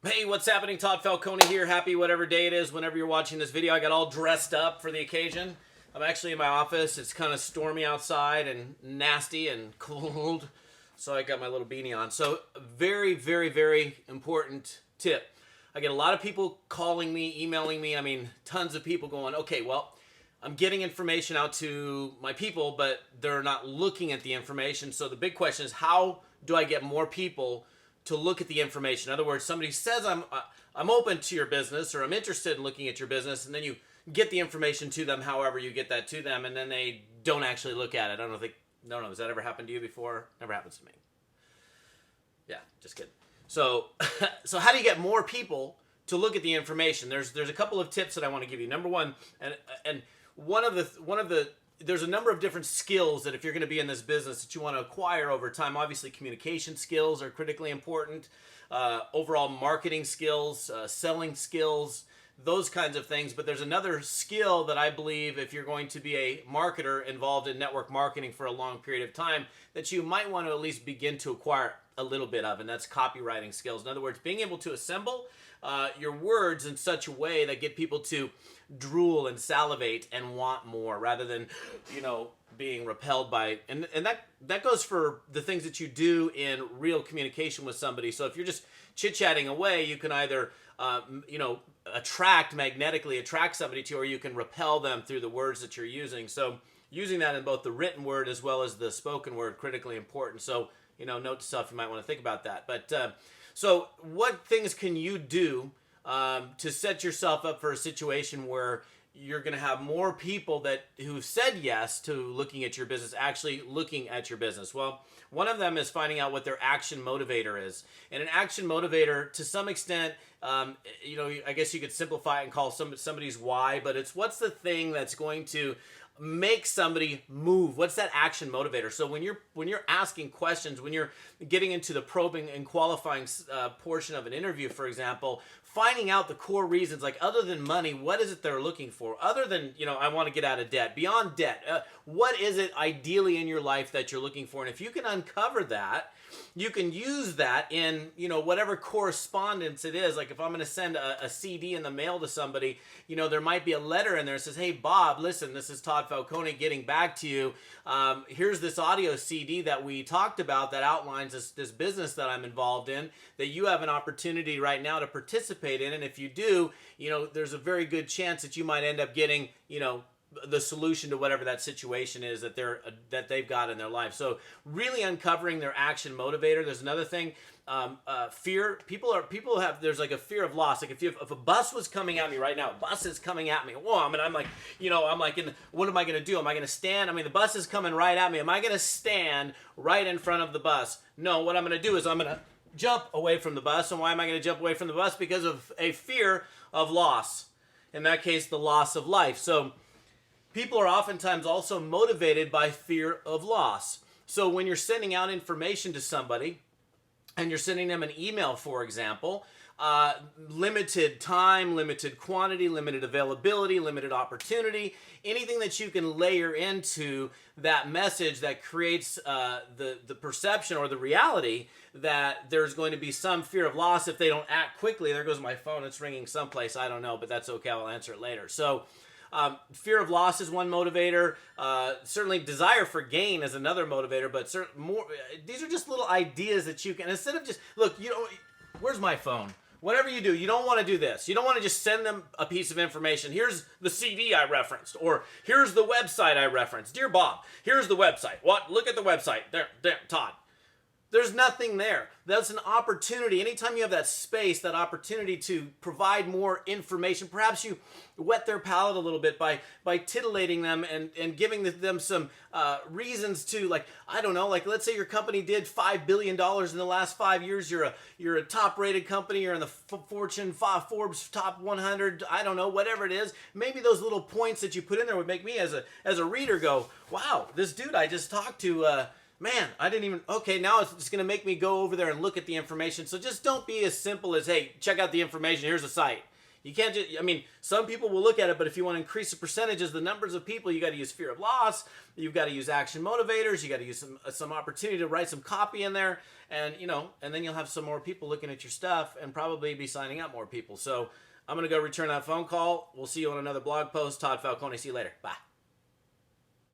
Hey, what's happening? Todd Falcone here. Happy whatever day it is, whenever you're watching this video. I got all dressed up for the occasion. I'm actually in my office. It's kind of stormy outside and nasty and cold. So I got my little beanie on. So very, very, very important tip. I get a lot of people calling me, emailing me. I mean, tons of people going, okay, well, I'm getting information out to my people, but they're not looking at the information. So the big question is, how do I get more people to look at the information? In other words, somebody says I'm open to your business, or I'm interested in looking at your business, and then you get the information to them however you get that to them, and then they don't actually look at it. I don't know, has that ever happened to you before? Never happens to me. Yeah, just kidding. So so how do you get more people to look at the information? There's a couple of tips that I want to give you. Number one, and one of the there's a number of different skills that if you're going to be in this business that you want to acquire over time. Obviously, communication skills are critically important. Overall marketing skills, selling skills, those kinds of things. But there's another skill that I believe, if you're going to be a marketer involved in network marketing for a long period of time, that you might want to at least begin to acquire a little bit of, and that's copywriting skills. In other words, being able to assemble your words in such a way that get people to drool and salivate and want more, rather than, being repelled by, and that goes for the things that you do in real communication with somebody. So if you're just chit-chatting away, you can either magnetically attract somebody to you, or you can repel them through the words that you're using. So using that in both the written word as well as the spoken word, critically important. So note to self, you might want to think about that. But so what things can you do to set yourself up for a situation where you're going to have more people who've said yes to looking at your business actually looking at your business? Well, one of them is finding out what their action motivator is. And an action motivator, to some extent, I guess you could simplify it and call somebody's why, but it's what's the thing that's going to make somebody move. What's that action motivator? So when you're asking questions, when you're getting into the probing and qualifying portion of an interview, for example, finding out the core reasons, like other than money, what is it they're looking for? Other than, I want to get out of debt, beyond debt, what is it ideally in your life that you're looking for? And if you can uncover that, you can use that in, whatever correspondence it is. Like if I'm going to send a CD in the mail to somebody, there might be a letter in there that says, hey, Bob, listen, this is Todd Falcone getting back to you. Here's this audio CD that we talked about that outlines this business that I'm involved in, that you have an opportunity right now to participate in. And if you do, there's a very good chance that you might end up getting, the solution to whatever that situation is that they've got in their life. So really uncovering their action motivator. There's another thing, fear. People have, there's like a fear of loss. Like if a bus was coming at me right now, a bus is coming at me. Whoa, I'm like, what am I going to do? Am I going to stand? The bus is coming right at me. Am I going to stand right in front of the bus? No, what I'm going to do is I'm going to jump away from the bus. And why am I going to jump away from the bus? Because of a fear of loss. In that case, the loss of life. So people are oftentimes also motivated by fear of loss. So when you're sending out information to somebody and you're sending them an email, for example, limited time, limited quantity, limited availability, limited opportunity, anything that you can layer into that message that creates the perception or the reality that there's going to be some fear of loss if they don't act quickly. There goes my phone. It's ringing someplace. I don't know, but that's okay. I'll answer it later. So fear of loss is one motivator. Certainly desire for gain is another motivator, but these are just little ideas that you can, instead of just, look, where's my phone? Whatever you do, you don't want to do this. You don't want to just send them a piece of information. Here's the CD I referenced, or here's the website I referenced. Dear Bob, here's the website. What? Look at the website. There, Todd. There's nothing there. That's an opportunity. Anytime you have that space, that opportunity to provide more information, perhaps you whet their palate a little bit by titillating them and giving them some reasons to, like, I don't know, like let's say your company did $5 billion in the last 5 years. You're a top-rated company. You're in the Fortune Forbes top 100. I don't know, whatever it is. Maybe those little points that you put in there would make me as a reader go, wow, this dude I just talked to, man, I didn't even, okay, now it's just going to make me go over there and look at the information. So just don't be as simple as, hey, check out the information, here's the site. You can't just, some people will look at it, but if you want to increase the percentages, the numbers of people, you got to use fear of loss, you've got to use action motivators, you got to use some opportunity to write some copy in there, and and then you'll have some more people looking at your stuff and probably be signing up more people. So I'm going to go return that phone call. We'll see you on another blog post. Todd Falcone, see you later. Bye.